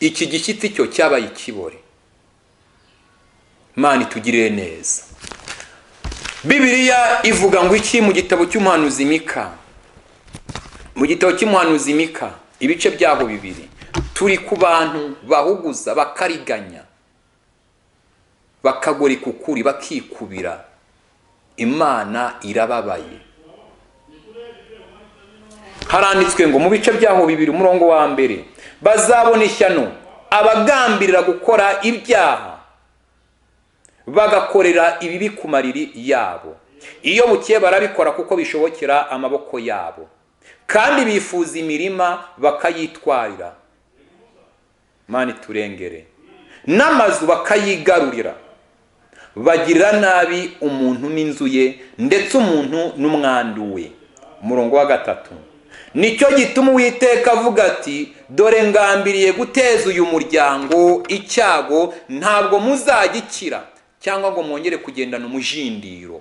Iki gishyitsi cyo cyabaye ikibore. Imana itugirire neza. Bibiliya ivuga ngo iki mu gitabo cy'umuhanuzi Mika? Mu gitabo cy'umuhanuzi Mika, ibice byaho 2, turi ku bantu bahuguza, bakariganya, bakagoreka ukuri, bakikubira. Imana irababaye. Haranditswe ngo mu bice byaho 2 umurongo wa 1, bazabona ishyano abagambirira gukora ibyaha, bagakorera ibibi ku mariri yabo. Iyo bukeye barabikora kuko bishobokera amaboko yabo, kandi bifuza imirima bakayitwarira. Imana iturengere. N'amazu bakayigarurira, bagirira nabi umuntu n'inzu ye, ndetse umuntu n'umwandu we. Umurongo wa 3, nicyo gituma Uwiteka avuga ati dore ngambiriye guteza uyu muryango icyago, ntabwo muzagikira cyangwa ngo mwongere kugendana umujindiro,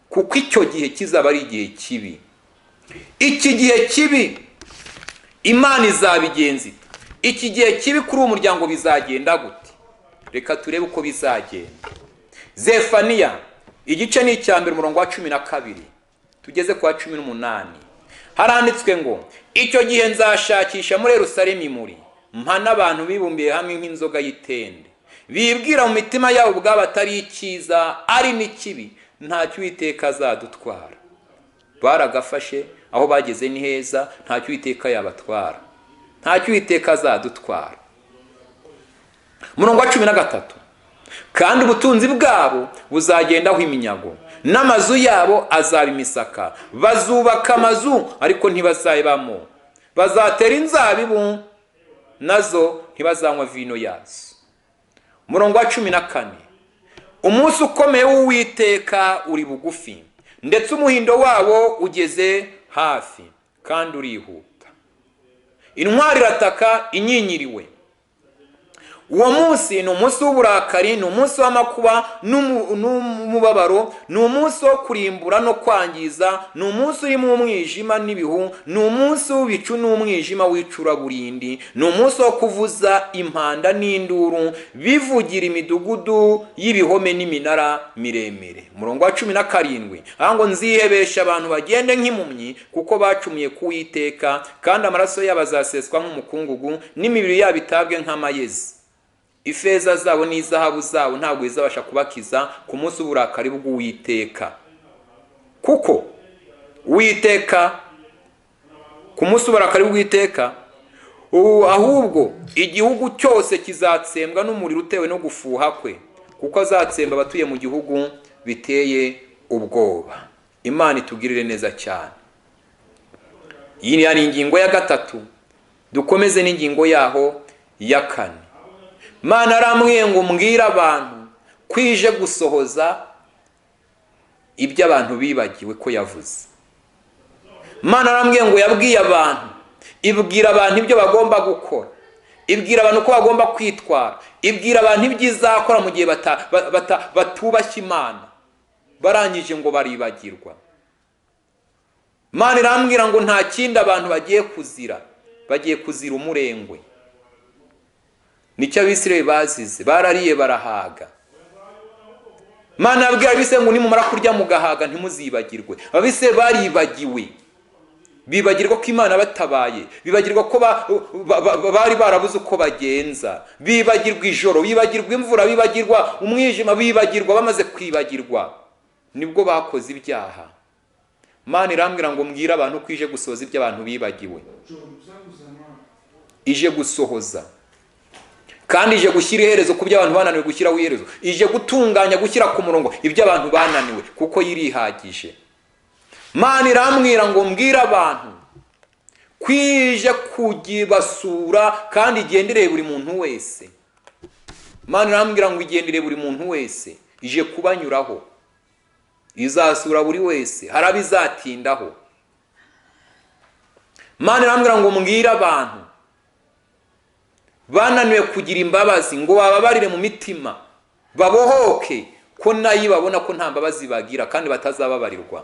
kuko icyo gihe kizaba ari igihe kibi. Iki gihe kibi Imana izabigenza. Iki gihe kibi kuri uwo muryango bizagenda gute? reka turebe uko bizagenda. Zefaniya igice ni icyambere umurongo wa 12 tugeze kwa 18 haranditswe ngo icyo gihe nzashakisha muri Yerusalemu muri mpana abantu bibumbiye hamwe nk'inzoga y'itende bibwira mu mitima yabo ubwabo atari icyiza ari n'ikibi ntacyo Uwiteka azadutwara. Baragafashe aho bageze ni heza, ntacyo Uwiteka yabatwara, ntacyo Uwiteka azadutwara. Umurongo wa 13 kandi ubutunzi bwabo buzagendaho iminyago n'amazu yabo azaba imisaka, bazubaka amazu ariko ntibazayibamo, bazatera inzabibu nazo ntibazanywa vino yazo. Umurongo wa 14 umunsi ukomeye w'Uwiteka uri bugufi ndetse umuhindo wabo ugeze hafi kandi urihuta. Intwari irataka inyinyiriwe. Uwo munsi ni umunsi w'uburakari, ni umunsi w'amakuba n'umubabaro, ni umunsi wo kurimbura no kwangiza, ni umunsi urimo umwijima n'ibihu, ni umunsi w'ibicu n'umwijima w'icuraburindi, ni umunsi wo kuvuza impanda n'induru bivugira imidugudu y'ibihome n'iminara miremire. Umurongo wa 17 ahango nzihebesha abantu bagende nk'impumyi kuko bacumuye ku Uwiteka kandi amaraso yabo azaseswa nk'umukungugu n'imibiri yabo itabwe nk'amayezi. Ifeza zabo n'izahabu zabo ntabwo izabasha kubakiza ku munsi w'uburakari bw'Uwiteka, kuko Uwiteka ku munsi w'uburakari bw'Uwiteka ahubwo igihugu cyose kizatsembwa n'umuriro utewe no gufuha kwe, kuko azatsemba abatuye mu gihugu biteye ubwoba. Imana itugirire neza cyane. Iyi ni ingingo ya 3, dukomeze n'ingingo yaho ya 4. Mana aramwiye ngo mbwira abantu kwije gusohoza ibyo abantu bibagiwe ko yavuze. Mana aramwiye ngo yabwiye abantu, ibwira abantu ibyo bagomba gukora, ibwira abantu ko bagomba kwitwara, ibwira abantu ibyizakora mu gihe batubashye Imana, barangije ngo baribagirwa. Mana irambwira ngo nta kindi abantu bagiye kuzira, bagiye kuzira umurengwe. Nicyo Abisirayeli bazize, barariye barahaga. Mana yabwira Abisirayeli ngo nimumara kurya mugahaga ntimuzibagirwe. Abisirayeli baribagiwe, bibagirwa ko Imana batabaye, bibagirwa ko bari barabuze uko bagenza, bibagirwa ijoro, bibagirwa imvura, bibagirwa umwijima, bibagirwa bamaze kwibagirwa nibwo bakoze ibyaha. Mana irambwira ngo mbwira abantu kwije gusohoza ibyo abantu bibagiwe, ije gusohoza kandi ije gushyira iherezo ku byo abantu bananiwe gushyiraho iherezo, ije gutunganya gushyira ku murongo ibyo abantu bananiwe kuko yirihagije. Mana irambwira ngo mbwira abantu kwije kugibasura kandi igendereye buri muntu wese. Mana irambwira ngo igendereye buri muntu wese, ije kubanyuraho, izasura buri wese, harabizatindaho. Mana irambwira ngo mbwira abantu bananiwe kugira imbabazi ngo bababarire mu mitima, babohoke ko nayo babona ko nta mbabazi bagira kandi batazababarirwa.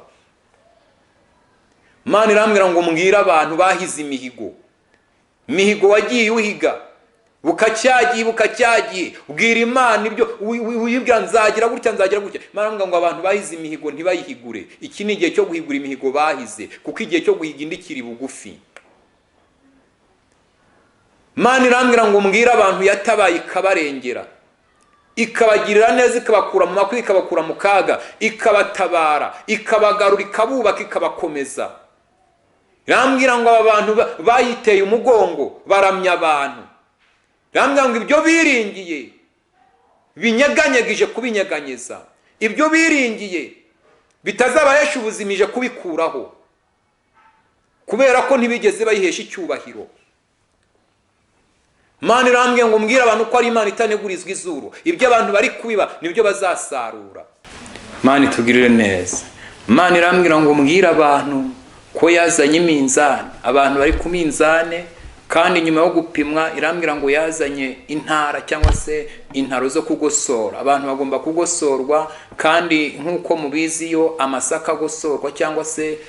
Mana irambwira ngo mbwira abantu bahize imihigo wagiye uhiga bukacyagiye ubwira Imana ibyo wibwira nzagira gutya. Mana irambwira ngo abantu bahize imihigo ntibayihigure. Iki ni igihe cyo guhigura imihigo bahize, kuko igihe cyo guhiga indi kiri bugufi. Mana irambwira ngo mbwira abantu yatabaye ikabarengera, ikabagirira neza, ikabakura mu makuba, ikabakura mu kaga, ikabatabara, ikabagarura, ikabubaka, ikabakomeza. Irambwira ngo aba bantu bayiteye umugongo baramya abantu. Irambwira ngo ibyo biringiye binyeganyegije kubinyeganyeza, ibyo biringiye bitazabahesha ubuzima ije kubikuraho, kubera ko ntibigeze bayihesha icyubahiro. Mana irambwira ngo mbwira abantu ko ari Imana itanegurizwa izuru, ibyo abantu bari kubiba nibyo bazasarura. Mana itugirire neza. Mana irambwira ngo mbwira abantu ko yazanye iminzani, abantu bari ku minzane, kandi nyuma yo gupimwa irambwira ngo yazanye intara cyangwa se intaro zo kugosora. Abantu bagomba kugosorwa, kandi nk'uko mubizi yo amasaka agosorwa cyangwa se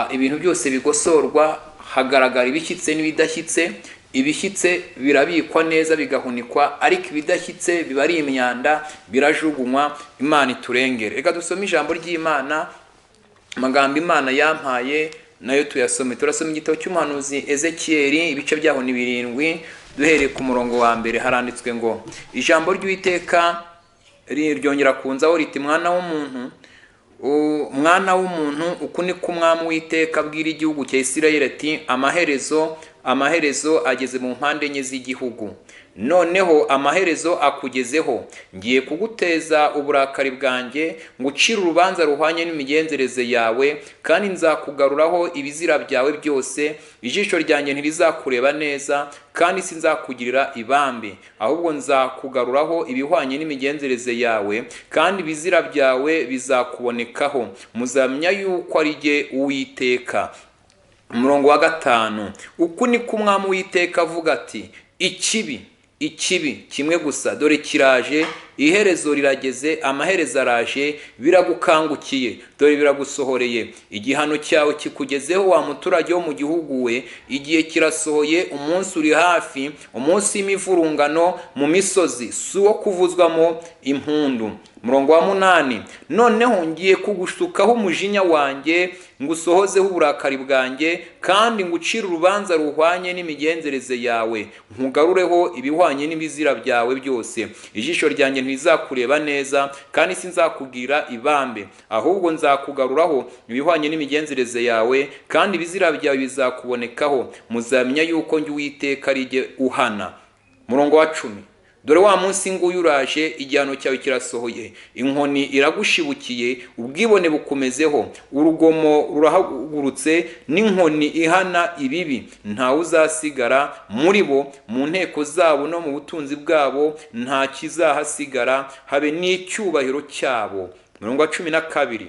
ibintu byose bigosorwa, hagaragara ibishyitse n'ibidashyitse, ibishyitse birabikwa neza bigahunikwa, ariko ibidashyitse biba ari imyanda birajugunywa. Imana iturengere. Reka dusome ijambo ry'Imana, amagambo Imana yampaye nayo tuyasome. Turasoma igitabo cy'umuhanuzi Ezekiyeli, ibice byaho ni 7, duhereye ku murongo wa mbere. Haranditswe ngo, ijambo ry'Uwiteka ryongera kunzaho riti, mwana w'umuntu, uku ni ko umwami w'Uwiteka abwira igihugu cya Isirayeli ati, amaherezo ageze mu mpande enye z'igihugu. Noneho amaherezo akugezeho, ngiye kuguteza uburakari bwanjye, ngucire urubanza ruhwanye n'imigenzereze yawe, kandi nzakugaruraho ibizira byawe byose. Ijisho ryanjye ntirizakureba neza, kandi sinzakugirira ibambe, ahubwo nzakugaruraho ibihwanye n'imigenzereze yawe, kandi ibizira byawe bizakubonekaho. Muzamenya yuko ari jye Uwiteka. Umurongo wa 5, uku ni ko umwami w'Uwiteka avuga ati, ikibi kimwe gusa, dore kiraje, iherezo rirageze, amaherezo araje, biragukangukiye, dore biragusohoreye. Igihano cyawe kikugezeho, wa muturage wo mu gihugu we, igihe kirasohoye, umunsi uri hafi, umunsi w'imivurungano mu misozi, si uwo kuvuzwamo impundu. Umurongo wa 8, noneho ngiye kugusukaho umujinya wanjye, ngusohozeho uburakari bwanjye, kandi ngucire urubanza ruhwanye n'imigenzereze yawe, nkugarureho ibihwanye n'ibizira byawe byose. Ijisho ryanjye ntirizakureba neza, kandi sinzakubwira ibambe, ahubwo nzakugaruraho ibihwanye n'imigenzereze yawe, kandi ibizira byawe bizakubonekaho. Muzamenya yuko njye Uwiteka ari jye uhana. Umurongo wa 10, dore wa munsi nguyu uraje, igihano cyawe kirasohoye, inkoni iragushibukiye, ubwibone bukomezeho, urugomo rurahagurutse, n'inkoni ihana ibibi. Ntawe uzasigara muri bo, mu nteko zabo no mu butunzi bwabo nta kizahasigara, habe n'icyubahiro cyabo. Umurongo wa 12,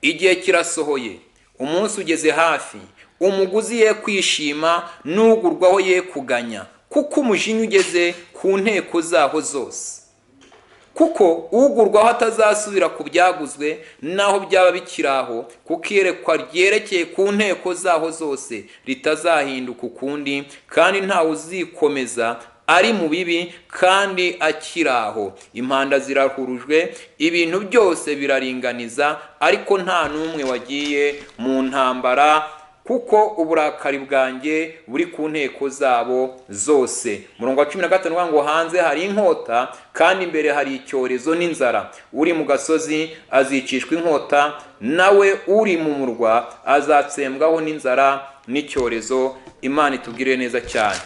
igihe kirasohoye, umunsi ugeze hafi, umuguzi ye kwishima, n'ugurwaho ye kuganya, kuko umujinya ugeze ku nteko zaho zose. Kuko ugurwaho atazasubira ku byaguzwe naho byaba bikiraho, kuko iyerekwa ryerekeye ku nteko zaho zose ritazahinduka ukundi, kandi ntawe uzikomeza ari mu bibi kandi akiraho. Impanda zirahurujwe, ibintu byose biraringaniza, ariko nta n'umwe wagiye mu ntambara, kuko uburakari bwanjye buri ku nteko zabo zose. Umurongo wa 15 ngo, hanze hari inkota, kandi imbere hari icyorezo n'inzara. Uri mu gasozi azicishwa inkota, nawe uri mu murwa azatsembwaho n'inzara n'icyorezo. Imana itubwire neza cyane.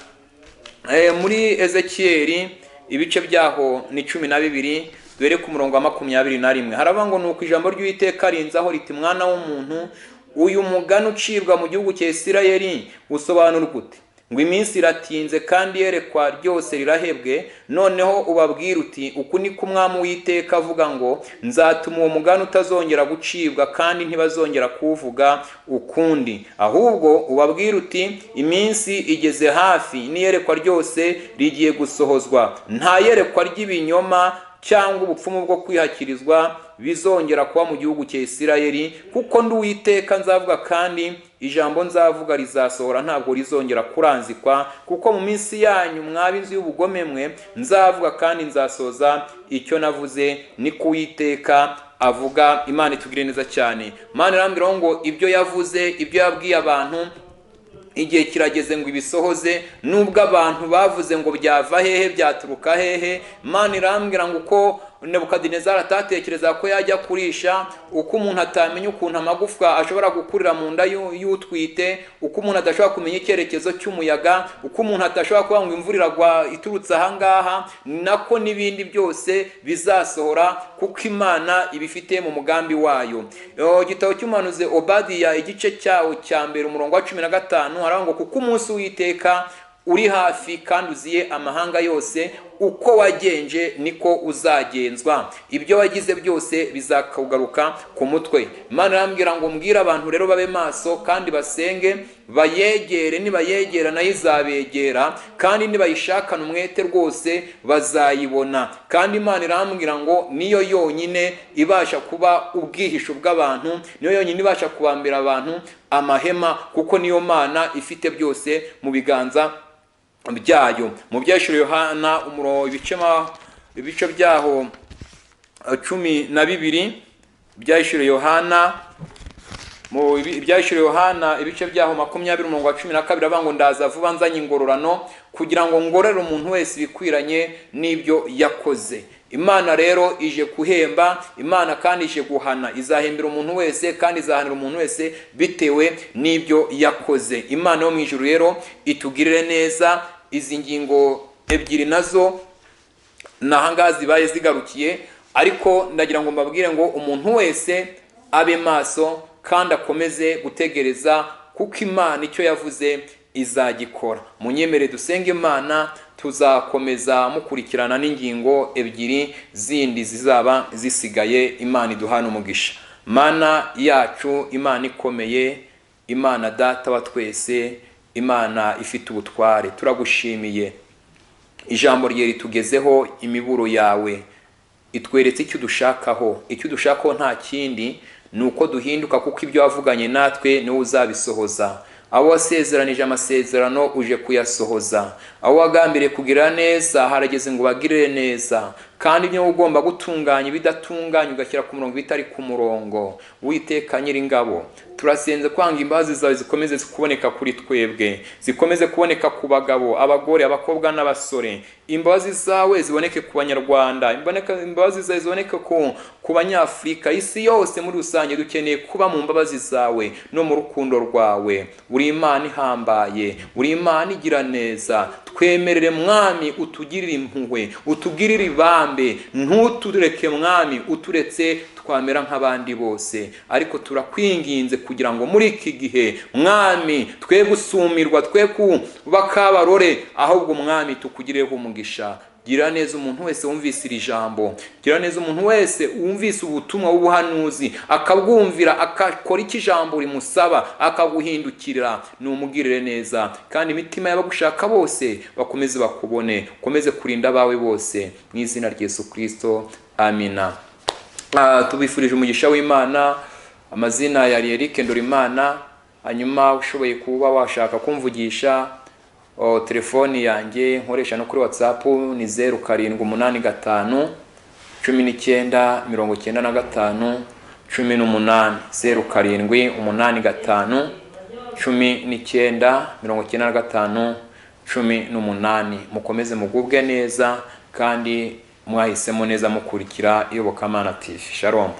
Muri Ezekiyeli, ibice byaho ni 12, dore ku murongo wa 21, haravuga ngo, nuko ijambo ry'Uwiteka rinzaho riti, mwana w'umuntu, uyu mugani ucibwa mu gihugu cya Isirayeli usobanura gute? Ngo iminsi iratinze, kandi iyerekwa ryose rirahebwe. Noneho ubabwira uti, uku ni ko umwami w'Uwiteka avuga ngo, nzatuma uwo mugani utazongera gucibwa, kandi ntibazongera kuwuvuga ukundi. Ahubwo ubabwira uti, iminsi igeze hafi, n'iyerekwa ryose rigiye gusohozwa. Nta yerekwa ry'ibinyoma cyangwa ubupfumu bwo kwihakirizwa bizongera kuba mu gihugu cya Isirayeli, kuko ndi Uwiteka nzavuga, kandi ijambo nzavuga rizasohora, ntabwo rizongera kuranzikwa. Kuko mu minsi yanyu mwaba inzu y'ubugome mwe, nzavuga kandi nzasoza icyo navuze, ni ko Uwiteka avuga. Imana itugire neza cyane. Imana irambwira ngo ibyo yavuze, ibyo yabwiye abantu, igihe kirageze ngo ibisohoze. Nubwo abantu bavuze ngo byava hehe, byaturuka hehe, Imana irambwira ngo uko Nebukadinezari atatekereza ko yajya kurisha, uko umuntu atamenya ukuntu amagufwa ashobora gukurira mu nda y'utwite, uko umuntu adashobora kumenya icyerekezo cy'umuyaga, uko umuntu atashobora kuba ngo imvura iragwa iturutse ahangaha, nako n'ibindi byose bizasohora, kuko Imana ibifite mu mugambi wayo. Igitabo cy'umuhanuzi Obadiya, igice cyawo cya mbere, umurongo wa 15, haravuga ngo, kuko umunsi w'Uwiteka uri hafi, kandi uziye amahanga yose, uko wagenje niko uzagenzwa, ibyo wagize byose bizakagaruka ku mutwe. Imana irambwira ngo mbwira abantu rero babe maso, kandi basenge, bayegere. Nibayegera nayo izabegera, kandi nibayishakana umwete rwose bazayibona. Kandi Imana irambwira ngo niyo yonyine ibasha kuba ubwihisho bw'abantu, niyo yonyine ibasha kubambira abantu amahema, kuko niyo Mana ifite byose mu biganza byayo. Mu byiciro Yohana ibice byaho 12, byiciro Yohana mu byiciro Yohana ibice byaho 20:12 avuga ngo ndaza vuba nzanye ingororano kugira ngo ngorere umuntu wese bikwiranye n'ibyo yakoze. Imana rero ije kuhemba, Imana kandi ije guhana, izahembera umuntu wese kandi izahanira umuntu wese bitewe n'ibyo yakoze. Imana yo mu ijuru rero itugirire neza. Izi ngingo ebyiri nazo nahangaha zibaye zigarukiye, ariko ndagira ngo mbabwire ngo umuntu wese abe maso kandi akomeze gutegereza, kuko Imana icyo yavuze izagikora. Munyemere dusenge Imana, tuzakomeza mukurikirana n'ingingo ebyiri zindi zizaba zisigaye. Imana iduhana umugisha. Mana yacu, Imana ikomeye, Imana data wa twese, Imana ifite ubutware, turagushimiye. Ijambo rye ritugezeho imiburo yawe, itweretse icyo dushakaho. Icyo dushakaho nta kindi nuko duhinduka, kuko ibyo wavuganye natwe niwe uzabisohoza. Abo wasezeranije amasezerano uje kuyasohoza. Abo wagambiriye kugira neza harageze ngo bagirire neza, kandi ibyo ugomba gutunganya ibidatunganye ugashyira ku murongo bitari ku murongo. Uwiteka Nyiringabo, turasenze kwanga imbabazi zawe zikomeze kuboneka kuri twebwe, zikomeze kuboneka ku bagabo, abagore, abakobwa n'abasore. Imbabazi zawe ziboneke ku Banyarwanda, imbabazi zawe ziboneke ku Banyafurika, isi yose muri rusange. Dukeneye kuba mu mbabazi zawe no mu rukundo rwawe. Uri Imana ihambaye, uri Imana igira neza. Twemerere Mwami, utugirire impuhwe, utugirire ibambe, ntutureke Mwami uturetse twamera nk'abandi bose. Ariko turakwinginze kugira ngo muri iki gihe Mwami twe gusumirwa, twe kuba kabarore, ahubwo Mwami tukugireho umugisha. Gira neza umuntu wese wumvise iri jambo, gira neza umuntu wese wumvise ubutumwa w'ubuhanuzi, akabwumvira, akakora iki jambo rimusaba, akaguhindukirira. Numugirire neza, kandi imitima y'abagushaka bose bakomeze bakubone. Ukomeze kurinda abawe bose, mu izina rya Yesu Kristo, amina. Tubifurije umugisha w'Imana. Amazina ya Eric Ndorimana. Hanyuma ushoboye kuba washaka kumvugisha, telefoni yanjye nkoresha no kuri WhatsApp ni 0785 19 95 18 0785 19 95 18. Mukomeze mugubwe neza kandi mwahisemo neza mukurikira Iyobokamana TV. Shalom.